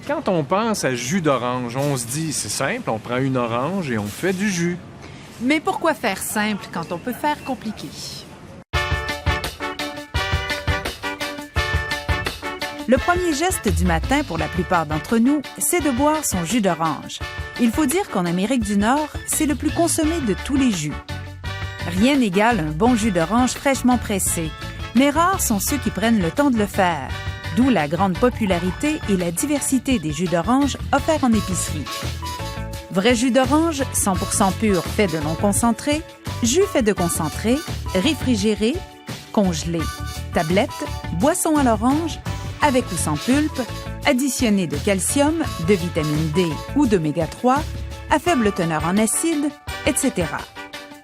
Quand on pense à jus d'orange, on se dit, c'est simple, on prend une orange et on fait du jus. Mais pourquoi faire simple quand on peut faire compliqué? Le premier geste du matin pour la plupart d'entre nous, c'est de boire son jus d'orange. Il faut dire qu'en Amérique du Nord, c'est le plus consommé de tous les jus. Rien n'égale un bon jus d'orange fraîchement pressé, mais rares sont ceux qui prennent le temps de le faire, d'où la grande popularité et la diversité des jus d'orange offerts en épicerie. Vrai jus d'orange, 100% pur fait de non concentré, jus fait de concentré, réfrigéré, congelé, tablette, boisson à l'orange, avec ou sans pulpe, additionné de calcium, de vitamine D ou d'oméga 3, à faible teneur en acide, etc.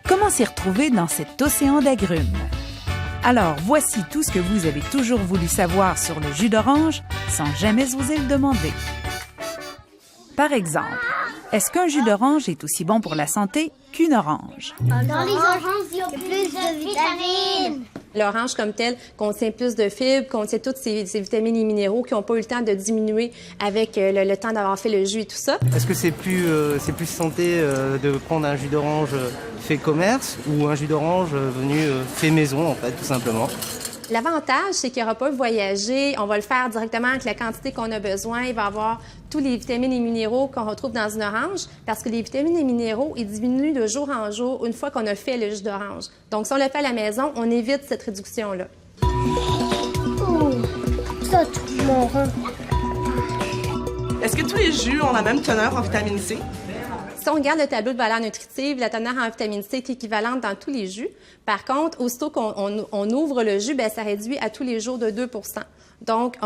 Comment s'y retrouver dans cet océan d'agrumes? Alors, voici tout ce que vous avez toujours voulu savoir sur le jus d'orange sans jamais oser le demander. Par exemple, est-ce qu'un jus d'orange est aussi bon pour la santé qu'une orange? Dans les oranges, il y a plus de vitamines. L'orange comme telle contient plus de fibres, contient toutes ces vitamines et minéraux qui n'ont pas eu le temps de diminuer avec le temps d'avoir fait le jus et tout ça. Est-ce que c'est plus santé de prendre un jus d'orange fait commerce ou un jus d'orange venu fait maison, en fait, tout simplement? L'avantage, c'est qu'il n'y aura pas voyager. On va le faire directement avec la quantité qu'on a besoin. Il va avoir tous les vitamines et minéraux qu'on retrouve dans une orange parce que les vitamines et minéraux, ils diminuent de jour en jour une fois qu'on a fait le jus d'orange. Donc, si on le fait à la maison, on évite cette réduction-là. Oh, ça tout mon rein. Est-ce que tous les jus ont la même teneur en vitamine C? Si on regarde le tableau de valeur nutritive, la teneur en vitamine C est équivalente dans tous les jus. Par contre, aussitôt qu'on ouvre le jus, ça réduit à tous les jours de 2 %. Donc,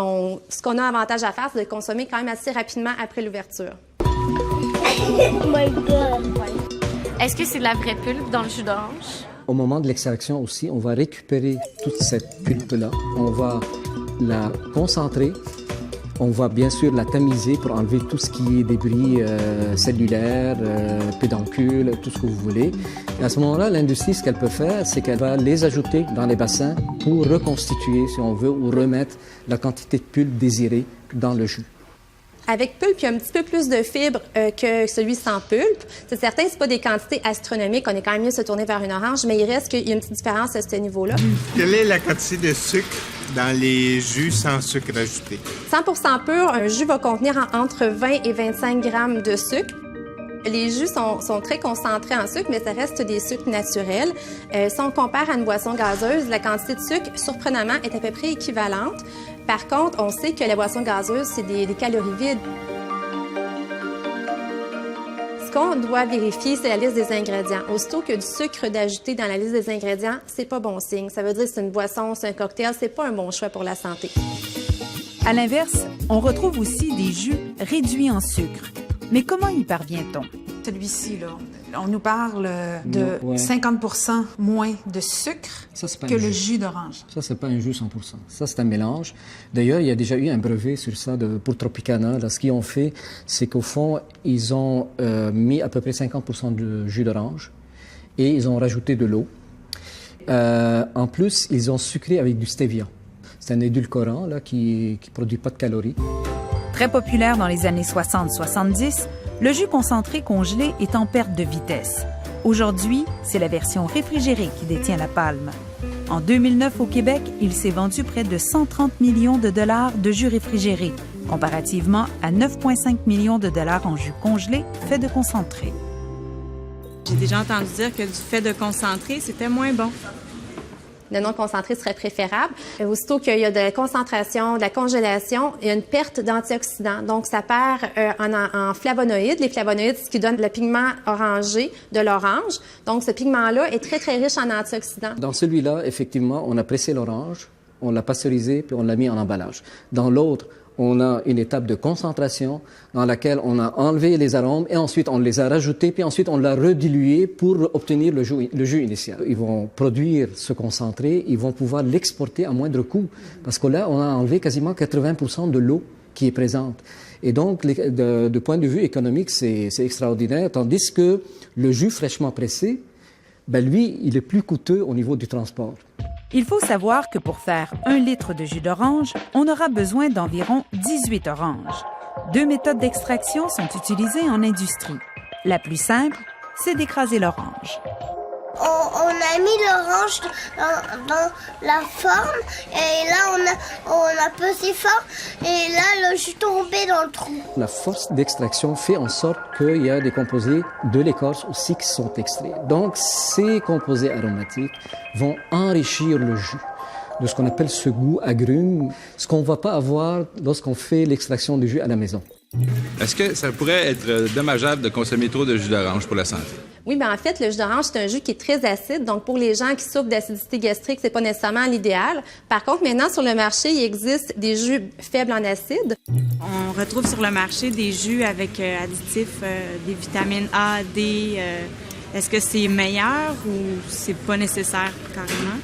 ce qu'on a avantage à faire, c'est de consommer quand même assez rapidement après l'ouverture. Oh my God! Est-ce que c'est de la vraie pulpe dans le jus d'orange? Au moment de l'extraction aussi, on va récupérer toute cette pulpe-là. On va la concentrer. On va bien sûr la tamiser pour enlever tout ce qui est débris cellulaires, pédoncules, tout ce que vous voulez. Et à ce moment-là, l'industrie, ce qu'elle peut faire, c'est qu'elle va les ajouter dans les bassins pour reconstituer, si on veut, ou remettre la quantité de pulpe désirée dans le jus. Avec pulpe, il y a un petit peu plus de fibres que celui sans pulpe. C'est certain, c'est pas des quantités astronomiques. On est quand même mieux de se tourner vers une orange, mais il reste qu'il y a une petite différence à ce niveau-là. Quelle est la quantité de sucre dans les jus sans sucre ajouté? 100% pur, un jus va contenir entre 20 et 25 grammes de sucre. Les jus sont très concentrés en sucre, mais ça reste des sucres naturels. Si on compare à une boisson gazeuse, la quantité de sucre, surprenamment, est à peu près équivalente. Par contre, on sait que la boisson gazeuse, c'est des calories vides. Ce qu'on doit vérifier, c'est la liste des ingrédients. Aussitôt qu'il y a du sucre d'ajouter dans la liste des ingrédients, c'est pas bon signe. Ça veut dire que c'est une boisson, c'est un cocktail, c'est pas un bon choix pour la santé. À l'inverse, on retrouve aussi des jus réduits en sucre. Mais comment y parvient-on? Celui-ci, là, on nous parle de 50% moins de sucre que le jus d'orange. Ça, c'est pas un jus 100%. Ça, c'est un mélange. D'ailleurs, il y a déjà eu un brevet sur ça pour Tropicana. Là, ce qu'ils ont fait, c'est qu'au fond, ils ont mis à peu près 50% de jus d'orange et ils ont rajouté de l'eau. En plus, ils ont sucré avec du stevia. C'est un édulcorant là, qui produit pas de calories. Très populaire dans les années 60-70, le jus concentré congelé est en perte de vitesse. Aujourd'hui, c'est la version réfrigérée qui détient la palme. En 2009, au Québec, il s'est vendu près de 130 millions de dollars de jus réfrigéré, comparativement à 9,5 millions de dollars en jus congelé fait de concentré. J'ai déjà entendu dire que du fait de concentré, c'était moins bon. Le non concentré serait préférable. Aussitôt qu'il y a de la concentration, de la congélation, il y a une perte d'antioxydants. Donc, ça perd en flavonoïdes. Les flavonoïdes, c'est ce qui donne le pigment orangé de l'orange. Donc, ce pigment-là est très, très riche en antioxydants. Dans celui-là, effectivement, on a pressé l'orange, on l'a pasteurisé, puis on l'a mis en emballage. Dans l'autre, on a une étape de concentration dans laquelle on a enlevé les arômes et ensuite on les a rajoutés, puis ensuite on l'a redilué pour obtenir le jus initial. Ils vont produire ce concentré, ils vont pouvoir l'exporter à moindre coût parce que là, on a enlevé quasiment 80% de l'eau qui est présente. Et donc, de point de vue économique, c'est extraordinaire, tandis que le jus fraîchement pressé, lui, il est plus coûteux au niveau du transport. Il faut savoir que pour faire 1 litre de jus d'orange, on aura besoin d'environ 18 oranges. Deux méthodes d'extraction sont utilisées en industrie. La plus simple, c'est d'écraser l'orange. On a mis l'orange dans la forme et là on a pesé fort et là le jus tombé dans le trou. La force d'extraction fait en sorte qu'il y a des composés de l'écorce aussi qui sont extraits. Donc ces composés aromatiques vont enrichir le jus de ce qu'on appelle ce goût agrume, ce qu'on ne va pas avoir lorsqu'on fait l'extraction du jus à la maison. Est-ce que ça pourrait être dommageable de consommer trop de jus d'orange pour la santé? Oui, bien en fait, le jus d'orange, c'est un jus qui est très acide. Donc, pour les gens qui souffrent d'acidité gastrique, c'est pas nécessairement l'idéal. Par contre, maintenant, sur le marché, il existe des jus faibles en acide. On retrouve sur le marché des jus avec additifs, des vitamines A, D. Est-ce que c'est meilleur ou c'est pas nécessaire carrément?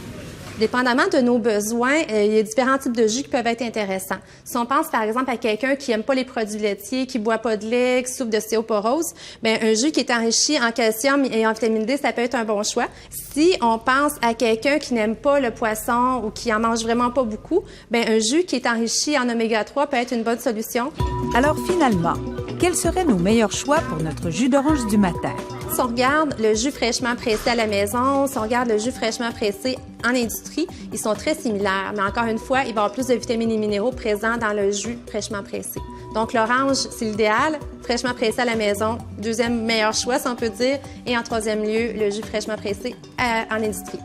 Dépendamment de nos besoins, il y a différents types de jus qui peuvent être intéressants. Si on pense par exemple à quelqu'un qui n'aime pas les produits laitiers, qui ne boit pas de lait, qui souffre d'ostéoporose, bien, un jus qui est enrichi en calcium et en vitamine D, ça peut être un bon choix. Si on pense à quelqu'un qui n'aime pas le poisson ou qui en mange vraiment pas beaucoup, bien, un jus qui est enrichi en oméga 3 peut être une bonne solution. Alors finalement, quels seraient nos meilleurs choix pour notre jus d'orange du matin? Si on regarde le jus fraîchement pressé à la maison, si on regarde le jus fraîchement pressé en industrie, ils sont très similaires. Mais encore une fois, il va y avoir plus de vitamines et minéraux présents dans le jus fraîchement pressé. Donc l'orange, c'est l'idéal. Fraîchement pressé à la maison, deuxième meilleur choix, si on peut dire. Et en troisième lieu, le jus fraîchement pressé en industrie.